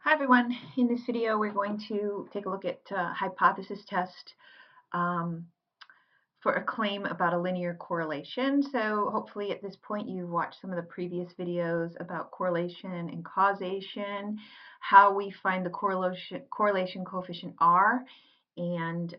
Hi everyone. In this video we're going to take a look at hypothesis test um, for a claim about a linear correlation. So hopefully at this point you've watched some of the previous videos about correlation and causation, how we find the correlation coefficient R, and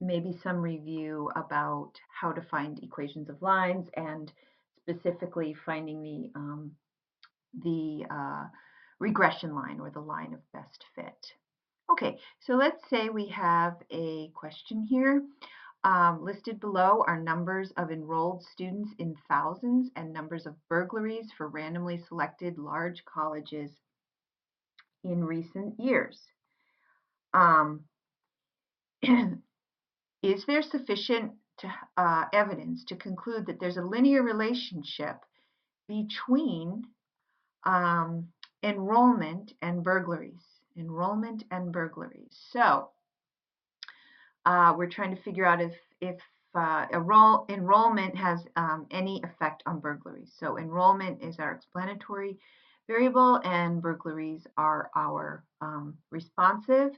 maybe some review about how to find equations of lines and specifically finding the regression line or the line of best fit. Okay, so let's say we have a question here. Listed below are numbers of enrolled students in thousands and numbers of burglaries for randomly selected large colleges in recent years. Is there sufficient evidence to conclude that there's a linear relationship between enrollment and burglaries? Enrollment and burglaries. So we're trying to figure out if enrollment has any effect on burglaries. So enrollment is our explanatory variable and burglaries are our responsive.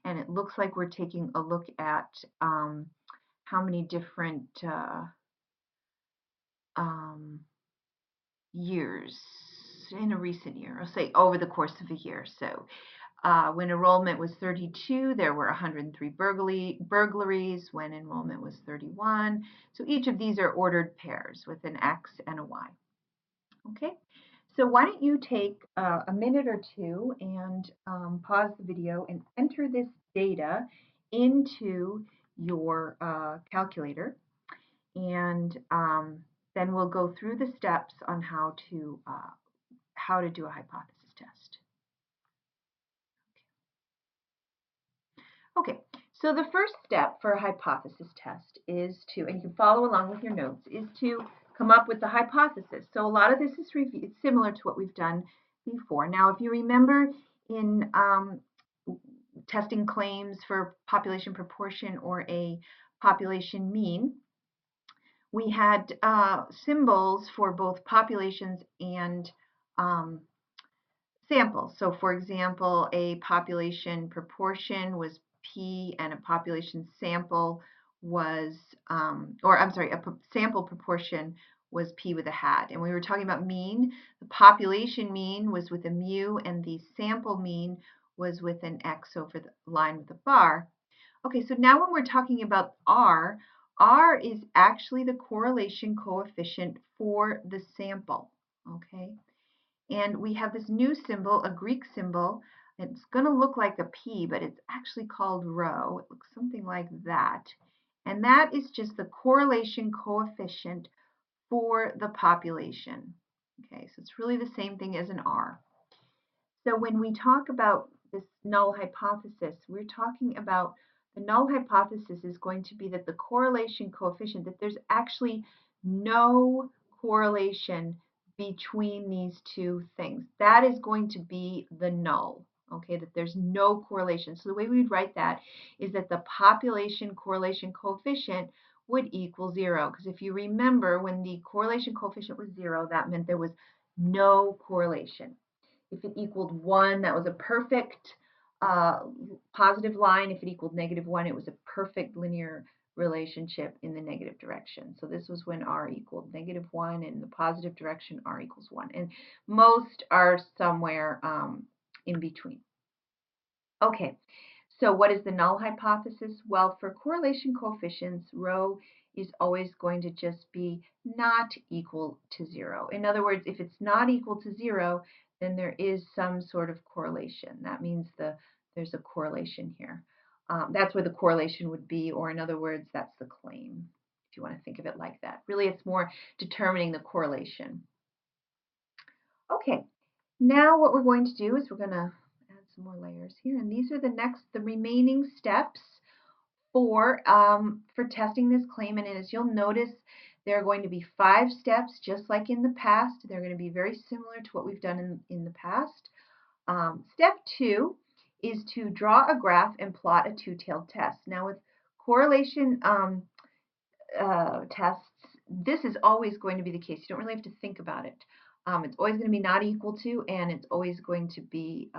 And it looks like we're taking a look at how many different years in a recent year, I'll say over the course of a year. So when enrollment was 32, there were 103 burglaries. When enrollment was 31. So each of these are ordered pairs with an X and a Y. Okay, so why don't you take a minute or two and pause the video and enter this data into your calculator, and then we'll go through the steps on how to do a hypothesis test. Okay, so the first step for a hypothesis test is to, and you can follow along with your notes, is to come up with the hypothesis. So a lot of this is similar to what we've done before. Now, if you remember in testing claims for population proportion or a population mean, we had symbols for both populations and samples. So for example, a population proportion was P and a population sample was, a sample proportion was P with a hat. And we were talking about mean. The population mean was with a mu and the sample mean was with an X over the line with a bar. Okay, so now when we're talking about R, R is actually the correlation coefficient for the sample, okay? And we have this new symbol, a Greek symbol. It's going to look like a P, but it's actually called rho. It looks something like that. And that is just the correlation coefficient for the population. Okay, so it's really the same thing as an R. So when we talk about this null hypothesis, we're talking about the null hypothesis is going to be that the correlation coefficient, that there's actually no correlation between these two things. That is going to be the null, okay, that there's no correlation. So the way we would write that is that the population correlation coefficient would equal 0. Because if you remember, when the correlation coefficient was 0, that meant there was no correlation. If it equaled 1, that was a perfect positive line. If it equaled -1, it was a perfect linear relationship in the negative direction. So this was when R equaled -1, and in the positive direction, R equals 1. And most are somewhere in between. Okay, so what is the null hypothesis? Well, for correlation coefficients, rho is always going to just be not equal to 0. In other words, if it's not equal to 0, then there is some sort of correlation. That means there's a correlation here. That's where the correlation would be, or in other words, that's the claim, if you want to think of it like that. Really, it's more determining the correlation. Okay, now what we're going to do is we're going to add some more layers here, and these are the remaining steps for testing this claim. And as you'll notice, there are going to be 5 steps, just like in the past. They're going to be very similar to what we've done in the past. Step 2 is to draw a graph and plot a two-tailed test. Now with correlation tests, this is always going to be the case. You don't really have to think about it. It's always going to be not equal to, and it's always going to be,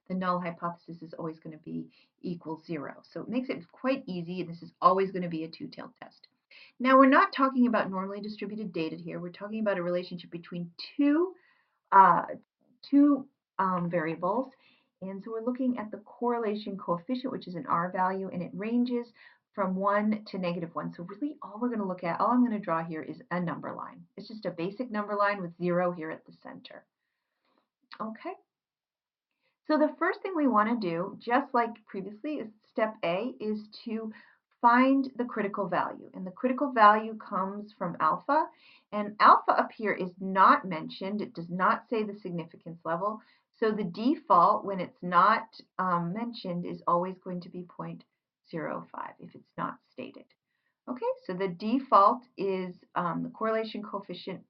the null hypothesis is always going to be equal 0. So it makes it quite easy, and this is always going to be a two-tailed test. Now, we're not talking about normally distributed data here. We're talking about a relationship between uh, two variables. And so we're looking at the correlation coefficient, which is an R value, and it ranges from 1 to -1. So really all we're going to look at, all I'm going to draw here is a number line. It's just a basic number line with 0 here at the center. Okay. So the first thing we want to do, just like previously, is step A, is to find the critical value. And the critical value comes from alpha. And alpha up here is not mentioned. It does not say the significance level. So the default, when it's not mentioned, is always going to be 0.05 if it's not stated. Okay, so the default is the correlation coefficient,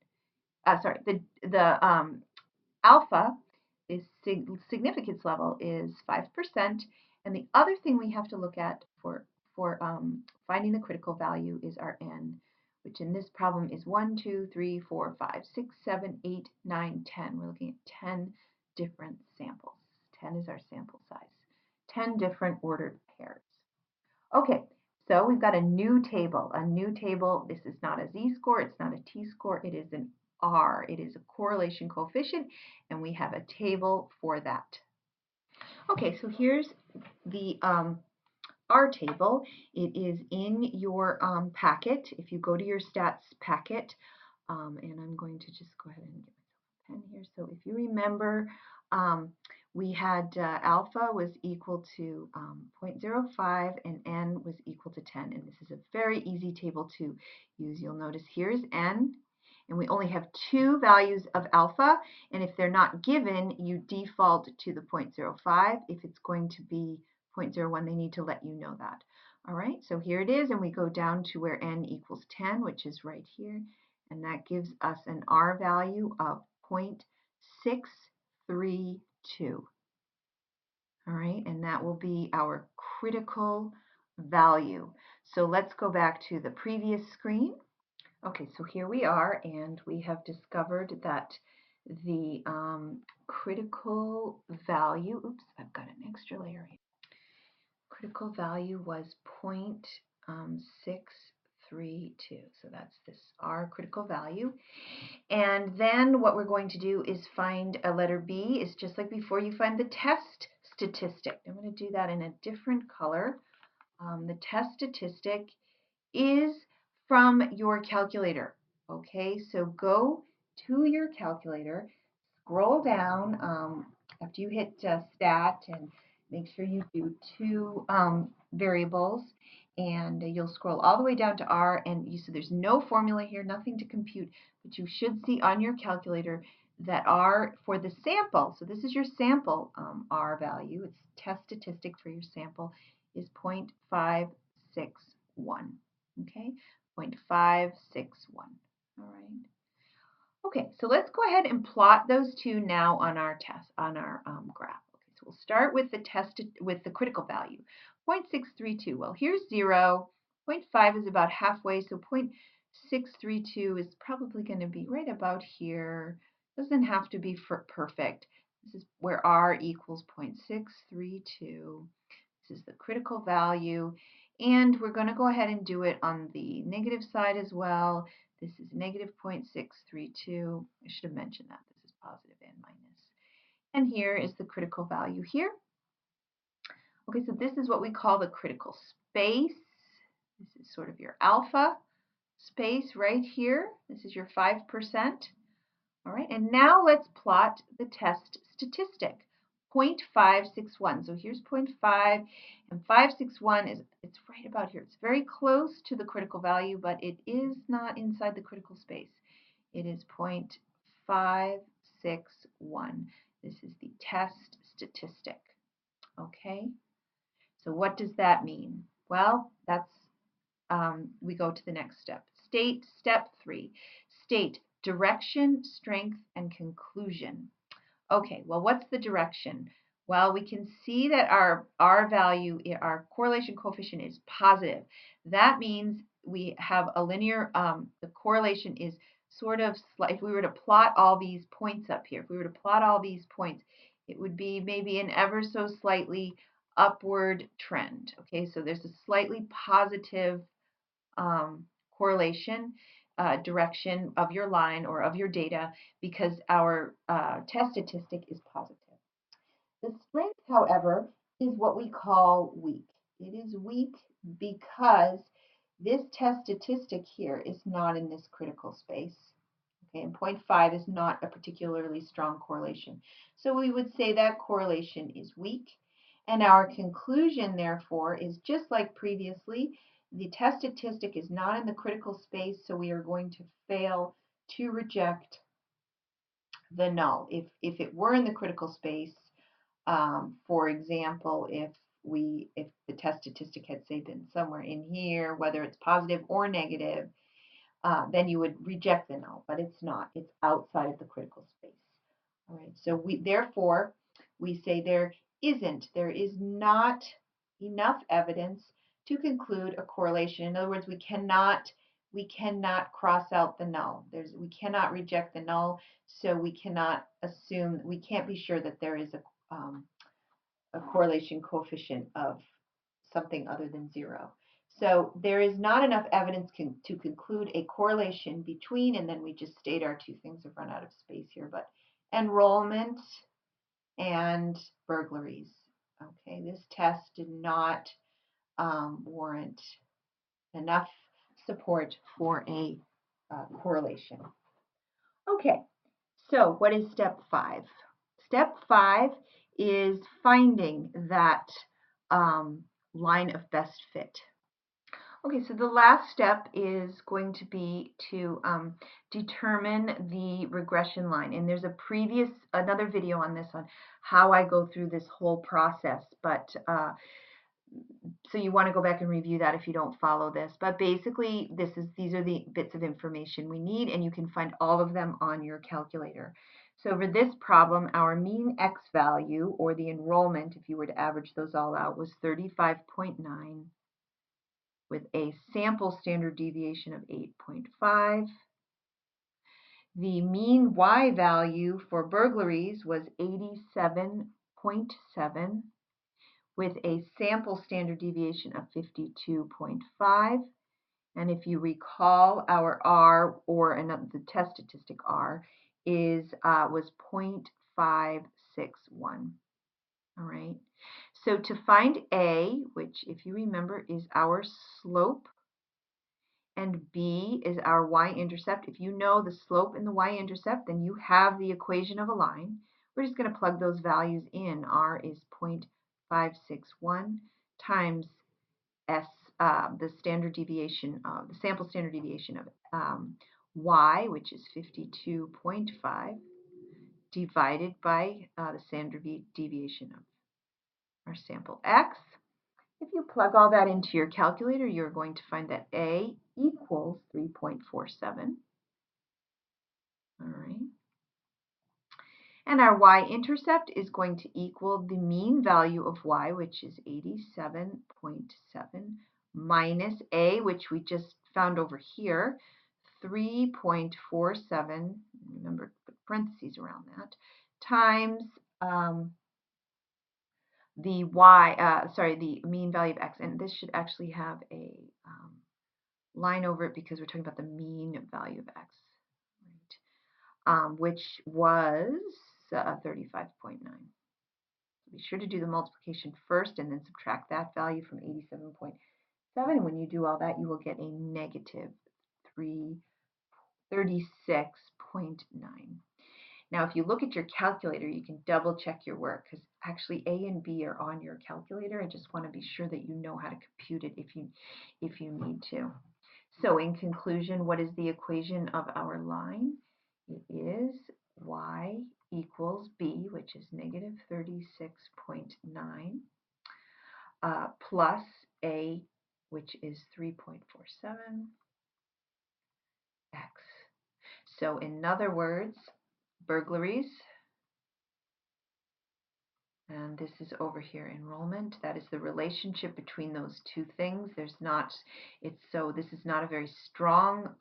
the alpha is significance level is 5%, and the other thing we have to look at for finding the critical value is our n, which in this problem is 1, 2, 3, 4, 5, 6, 7, 8, 9, 10. We're looking at 10 different samples. 10 is our sample size. 10 different ordered pairs. Okay, so we've got a new table. A new table. This is not a z-score. It's not a t-score. It is an R. It is a correlation coefficient, and we have a table for that. Okay, so here's the R table. It is in your packet. If you go to your stats packet, and I'm going to just go ahead and get myself a pen here. So if you remember, we had alpha was equal to 0.05 and n was equal to 10. And this is a very easy table to use. You'll notice here's n, and we only have 2 values of alpha. And if they're not given, you default to the 0.05. If it's going to be 0.01, they need to let you know that. All right, so here it is, and we go down to where n equals 10, which is right here. And that gives us an R value of 0.632. All right, and that will be our critical value. So let's go back to the previous screen. Okay, so here we are, and we have discovered that the critical value, oops, I've got an extra layer here. Critical value was 0.632. So that's this R critical value. And then what we're going to do is find a letter B. It's just like before, you find the test statistic. I'm going to do that in a different color. The test statistic is from your calculator. Okay, so go to your calculator, scroll down after you hit stat, and make sure you do 2 variables, and you'll scroll all the way down to R, and you see there's no formula here, nothing to compute, but you should see on your calculator that R for the sample, so this is your sample R value, it's test statistic for your sample, is 0.561. Okay, 0.561. All right. Okay, so let's go ahead and plot those two now on our graph. Okay, so we'll start with the critical value, 0.632. Well, here's 0. 0.5 is about halfway, so 0.632 is probably going to be right about here. Doesn't have to be perfect. This is where R equals 0.632. This is the critical value. And we're going to go ahead and do it on the negative side as well. This is negative 0.632. I should have mentioned that. This is positive and minus. And here is the critical value here. Okay, so this is what we call the critical space. This is sort of your alpha space right here. This is your 5%. All right, and now let's plot the test statistic. 0.561. So here's 0.5, and 561 it's right about here. It's very close to the critical value, but it is not inside the critical space. It is 0.561. This is the test statistic. Okay, so what does that mean? Well, that's we go to the next step. Step 3. State direction, strength, and conclusion. Okay, well, what's the direction? Well, we can see that our R value, our correlation coefficient is positive. That means we have a linear, the correlation is sort of, if we were to plot all these points up here, if we were to plot all these points, it would be maybe an ever so slightly upward trend. Okay, so there's a slightly positive correlation direction of your line or of your data because our test statistic is positive. The strength, however, is what we call weak. It is weak because this test statistic here is not in this critical space. Okay, and 0.5 is not a particularly strong correlation. So we would say that correlation is weak. And our conclusion, therefore, is just like previously, the test statistic is not in the critical space, so we are going to fail to reject the null. If it were in the critical space, for example, if the test statistic had, say, been somewhere in here, whether it's positive or negative, then you would reject the null, but it's not. It's outside of the critical space. All right, so therefore, we say there is not enough evidence to conclude a correlation. In other words, we cannot cross out the null. We cannot reject the null, so we cannot assume, we can't be sure that there is a correlation coefficient of something other than 0. So there is not enough evidence to conclude a correlation between, and then we just state our two things. Have run out of space here, but enrollment and burglaries. Okay, this test did not warrant enough support for a correlation. Okay, so what is step 5? Step 5 is finding that line of best fit. Okay, so the last step is going to be to determine the regression line. And there's another video on this, on how I go through this whole process. But so you want to go back and review that if you don't follow this. But basically, these are the bits of information we need, and you can find all of them on your calculator. So for this problem, our mean X value, or the enrollment, if you were to average those all out, was 35.9. with a sample standard deviation of 8.5. The mean Y value for burglaries was 87.7 with a sample standard deviation of 52.5. And if you recall, our R, or the test statistic R, was 0.561. All right. So to find A, which if you remember is our slope, and B is our y-intercept. If you know the slope and the y-intercept, then you have the equation of a line. We're just going to plug those values in. R is 0.561 times S, the standard deviation of the sample standard deviation of y, which is 52.5, divided by the standard deviation of our sample x. If you plug all that into your calculator, you're going to find that A equals 3.47. All right. And our y-intercept is going to equal the mean value of y, which is 87.7, minus A, which we just found over here, 3.47, remember, put parentheses around that, times the the mean value of x, and this should actually have a line over it because we're talking about the mean value of x, right? Which was 35.9. Be sure to do the multiplication first and then subtract that value from 87.7. And when you do all that, you will get a negative 36.9. Now, if you look at your calculator, you can double check your work because actually A and B are on your calculator. I just want to be sure that you know how to compute it if you need to. So in conclusion, what is the equation of our line? It is y equals b, which is negative 36.9, plus a, which is 3.47, x. So in other words, burglaries, and this is over here, enrollment. That is the relationship between those two things. This is not a very strong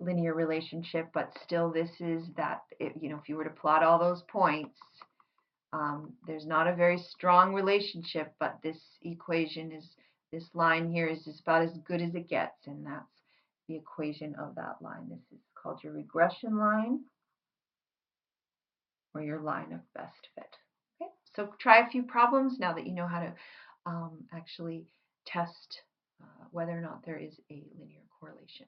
linear relationship, but still this is that, you know, if you were to plot all those points, there's not a very strong relationship, but this equation is, this line here is just about as good as it gets, and that's the equation of that line. This is called your regression line, or your line of best fit. Okay, so try a few problems now that you know how to actually test whether or not there is a linear correlation.